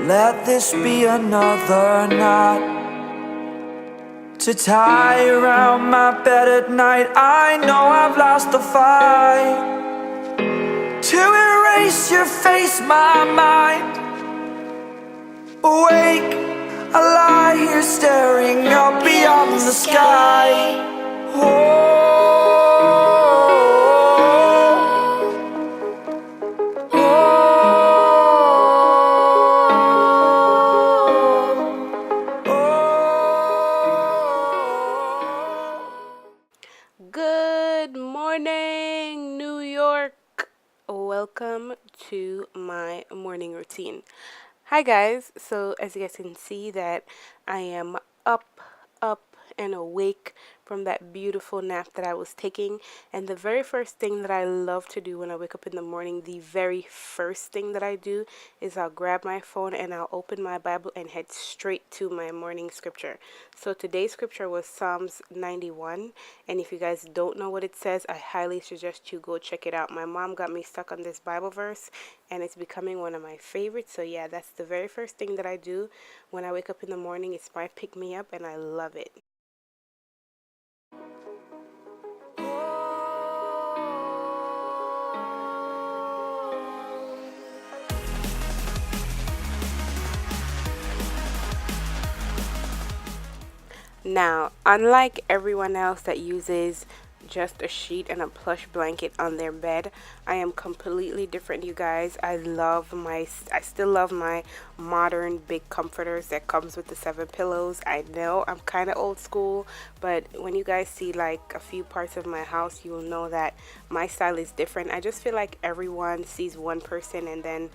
Let this be another knot to tie around my bed at night. I know I've lost the fight to erase your face, my mind. Awake, I lie here staring up beyond the sky. Oh, Good morning, New York. Welcome to my morning routine. Hi guys. So as you guys can see that I am up and awake from that beautiful nap that I was taking. And the very first thing that I love to do when I wake up in the morning, the very first thing that I do is I'll grab my phone and I'll open my Bible and head straight to my morning scripture. So today's scripture was Psalms 91. And if you guys don't know what it says, I highly suggest you go check it out. My mom got me stuck on this Bible verse and it's becoming one of my favorites. So yeah, that's the very first thing that I do when I wake up in the morning. It's my pick me up and I love it. Now, unlike everyone else that uses just a sheet and a plush blanket on their bed, I am completely different, you guys. I still love my modern big comforters that comes with the 7 pillows. I know I'm kind of old school, but when you guys see like a few parts of my house, you will know that my style is different. I just feel like everyone sees one person and then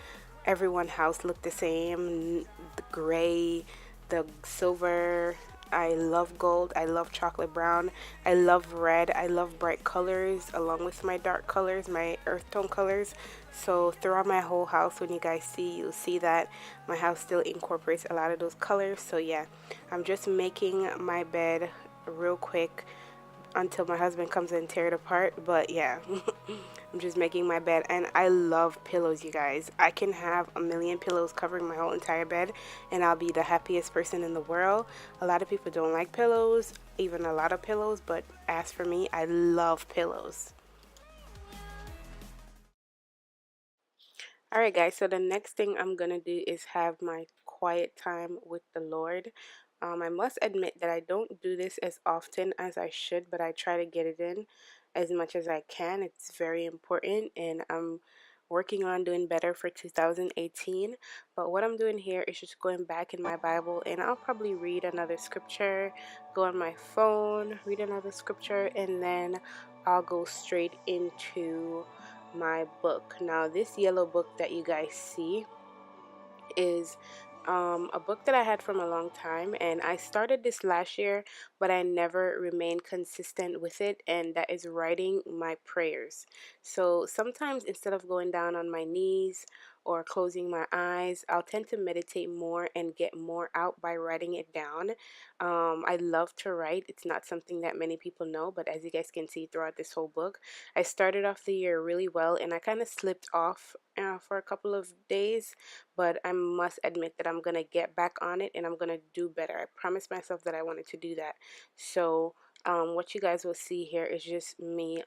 everyone house look the same, the gray, the silver. I love gold. I love chocolate brown. I love red. I love bright colors along with my dark colors, my earth tone colors. So throughout my whole house, when you guys see, you'll see that my house still incorporates a lot of those colors. So yeah, I'm just making my bed real quick until my husband comes and tear it apart. But yeah, I'm just making my bed and I love pillows, you guys. I can have a million pillows covering my whole entire bed and I'll be the happiest person in the world. A lot of people don't like pillows, even a lot of pillows, but as for me, I love pillows. Alright guys, so the next thing I'm gonna do is have my quiet time with the Lord. I must admit that I don't do this as often as I should, but I try to get it in as much as I can. It's very important and I'm working on doing better for 2018. But what I'm doing here is just going back in my Bible and I'll probably read another scripture, go on my phone, read another scripture, and then I'll go straight into my book. Now, this yellow book that you guys see is a book that I had from a long time, and I started this last year, but I never remained consistent with it, and that is writing my prayers. So sometimes instead of going down on my knees or closing my eyes, I'll tend to meditate more and get more out by writing it down. I love to write. It's not something that many people know, but as you guys can see throughout this whole book, I started off the year really well, and I kind of slipped off for a couple of days, but I must admit that I'm going to get back on it and I'm going to do better. I promised myself that I wanted to do that. So, what you guys will see here is just me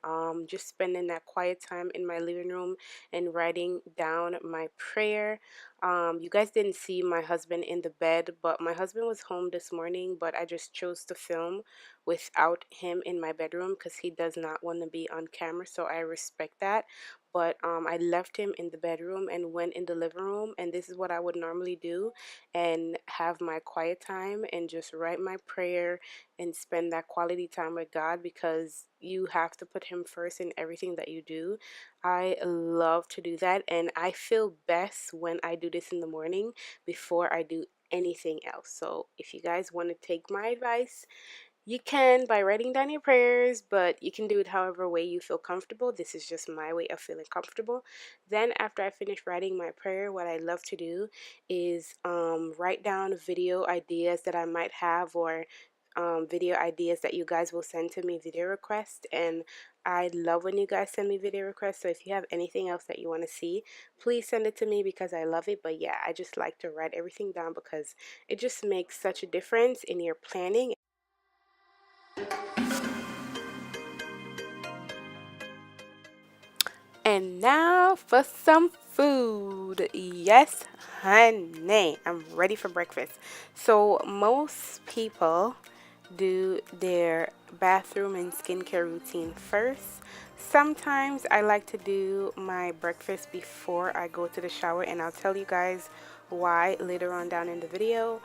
just spending that quiet time in my living room and writing down my prayer. You guys didn't see my husband in the bed, but my husband was home this morning, but I just chose to film without him in my bedroom because he does not want to be on camera, so I respect that. But I left him in the bedroom and went in the living room, and this is what I would normally do and have my quiet time and just write my prayer and spend that quality time with God, because you have to put him first in everything that you do. I love to do that, and I feel best when I do this in the morning before I do anything else. So if you guys want to take my advice, you can by writing down your prayers, but you can do it however way you feel comfortable. This is just my way of feeling comfortable. Then after I finish writing my prayer, what I love to do is write down video ideas that I might have, or video ideas that you guys will send to me, video requests, and I love when you guys send me video requests, so if you have anything else that you want to see, please send it to me because I love it. But yeah, I just like to write everything down because it just makes such a difference in your planning. And now for some food. Yes, honey, I'm ready for breakfast. So most people do their bathroom and skincare routine first. Sometimes I like to do my breakfast before I go to the shower, and I'll tell you guys why later on down in the video.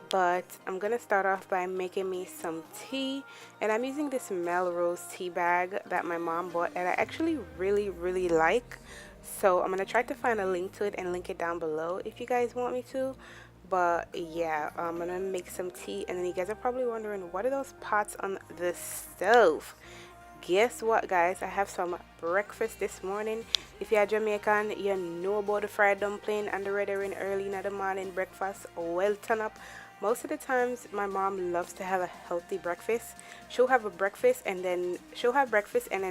But I'm gonna start off by making me some tea, and I'm using this Melrose tea bag that my mom bought and I actually really like. So I'm gonna try to find a link to it and link it down below if you guys want me to. But yeah, I'm gonna make some tea, and then you guys are probably wondering, what are those pots on the stove? Guess what, guys? I have some breakfast this morning. If you're Jamaican, you know about the fried dumpling and the red herring early in the morning breakfast. Well turn up. Most of the times, my mom loves to have a healthy breakfast. She'll have breakfast and then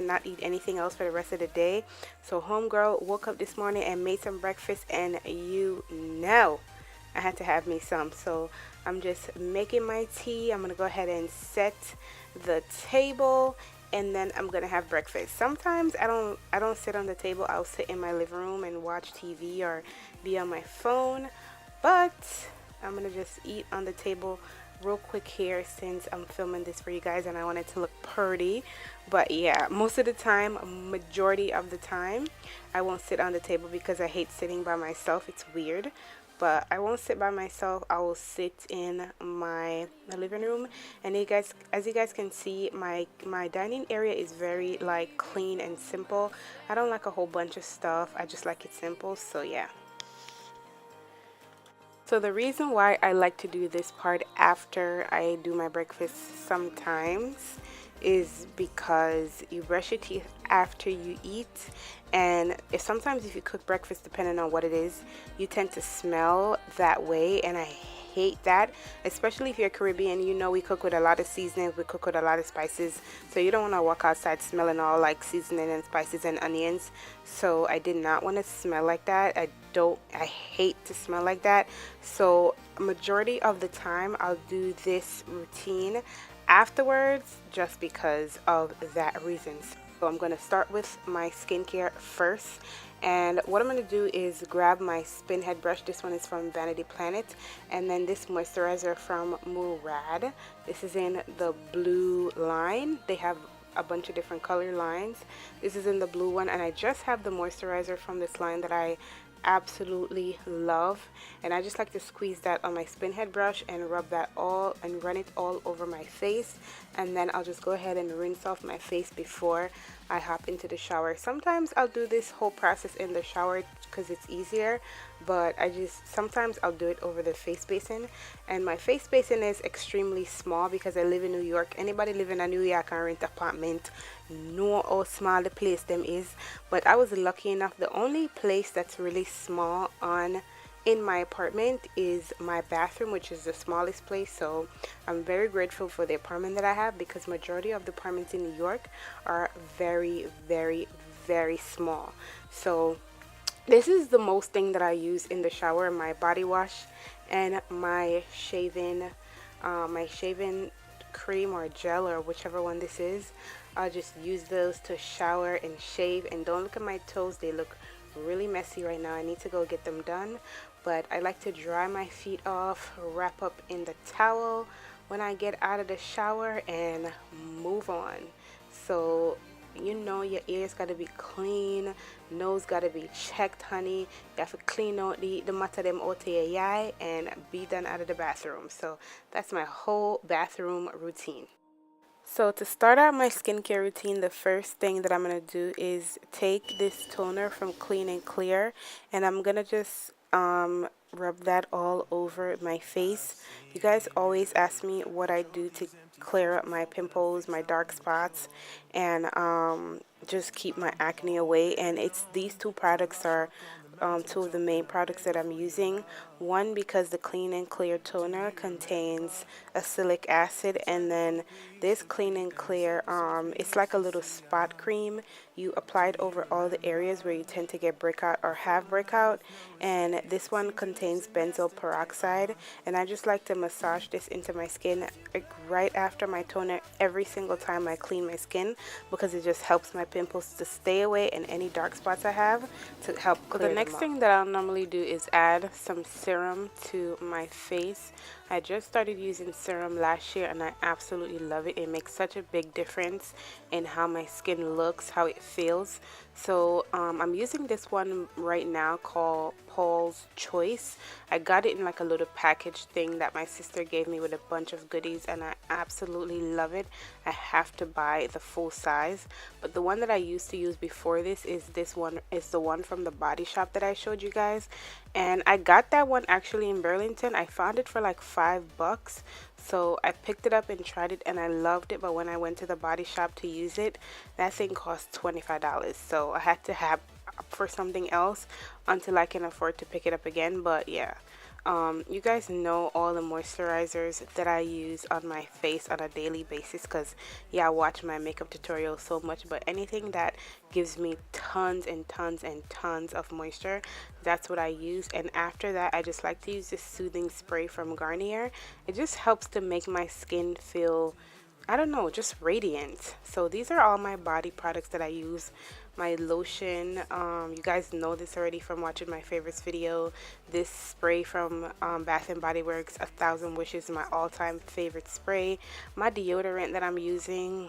not eat anything else for the rest of the day. So homegirl woke up this morning and made some breakfast, and you know I had to have me some. So I'm just making my tea. I'm gonna go ahead and set the table, and then I'm gonna have breakfast. Sometimes I don't sit on the table. I'll sit in my living room and watch TV or be on my phone. But I'm gonna just eat on the table real quick here since I'm filming this for you guys and I want it to look pretty. But yeah, most of the time, majority of the time, I won't sit on the table because I hate sitting by myself. It's weird. But I won't sit by myself. I will sit in my living room, and you guys, as you guys can see, my dining area is very like clean and simple. I don't like a whole bunch of stuff. I just like it simple. So yeah. So the reason why I like to do this part after I do my breakfast sometimes is because you brush your teeth after you eat, and if you cook breakfast, depending on what it is, you tend to smell that way, and I hate that, especially if you're Caribbean. You know, we cook with a lot of seasonings, we cook with a lot of spices, so you don't want to walk outside smelling all like seasoning and spices and onions. So I did not want to smell like that. I hate to smell like that. So majority of the time I'll do this routine afterwards just because of that reason. So I'm going to start with my skincare first, and what I'm going to do is grab my spin head brush. This one is from Vanity Planet, and then this moisturizer from Murad. This is in the blue line. They have a bunch of different color lines. This is in the blue one, and I just have the moisturizer from this line that I absolutely love, and I just like to squeeze that on my spin head brush and rub that all and run it all over my face, and then I'll just go ahead and rinse off my face before I hop into the shower. Sometimes I'll do this whole process in the shower because it's easier, but sometimes I'll do it over the face basin, and my face basin is extremely small because I live in New York. Anybody living in New York and rent apartment know how small the place them is, but I was lucky enough. The only place that's really small in my apartment is my bathroom, which is the smallest place. So I'm very grateful for the apartment that I have, because majority of the apartments in New York are very small. So this is the most thing that I use in the shower: my body wash and my shaving cream or gel, or whichever one this is. I'll just use those to shower and shave. And don't look at my toes, they look really messy right now. I need to go get them done. But I like to dry my feet off, wrap up in the towel when I get out of the shower, and move on. So you know, your ears got to be clean, nose got to be checked, honey. You have to clean out the matter them out of your eye and be done out of the bathroom. So that's my whole bathroom routine. So to start out my skincare routine, the first thing that I'm going to do is take this toner from Clean and Clear, and I'm going to just rub that all over my face. You guys always ask me what I do to clear up my pimples, my dark spots, and just keep my acne away. And it's these two products are two of the main products that I'm using. One, because the Clean and Clear toner contains acylic acid, and then This Clean and Clear, it's like a little spot cream. You apply it over all the areas where you tend to get breakout or have breakout, and this one contains benzoyl peroxide, and I just like to massage this into my skin like right after my toner every single time I clean my skin, because it just helps my pimples to stay away and any dark spots I have to help clear them up. The next thing that I'll normally do is add some serum to my face. I just started using serum last year and I absolutely love it. It makes such a big difference in how my skin looks, how it feels. So I'm using this one right now called Paul's Choice. I got it in like a little package thing that my sister gave me with a bunch of goodies, and I absolutely love it. I have to buy the full size, but the one that I used to use before this is the one from the Body Shop that I showed you guys, and I got that one actually in Burlington. I found it for like $5, so I picked it up and tried it and I loved it. But when I went to the Body Shop to use it, that thing cost $25, so I had to have up for something else until I can afford to pick it up again. But yeah, you guys know all the moisturizers that I use on my face on a daily basis, because yeah, I watch my makeup tutorials so much, but anything that gives me tons and tons and tons of moisture, that's what I use. And after that, I just like to use this soothing spray from Garnier. It just helps to make my skin feel, I don't know, just radiant. So these are all my body products that I use. My lotion, you guys know this already from watching my favorites video. This spray from Bath and Body Works, 1,000 Wishes, my all-time favorite spray. My deodorant that I'm using,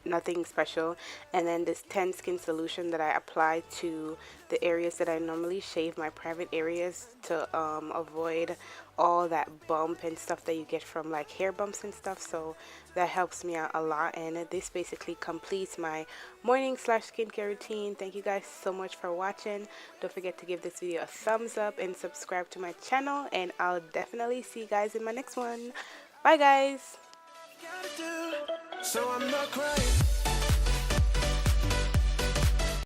nothing special. And then this 10 skin solution that I apply to the areas that I normally shave, my private areas, to avoid all that bump and stuff that you get from like hair bumps and stuff. So that helps me out a lot, and this basically completes my morning / skincare routine. Thank you guys so much for watching. Don't forget to give this video a thumbs up and subscribe to my channel, and I'll definitely see you guys in my next one. Bye guys. So I'm not crying.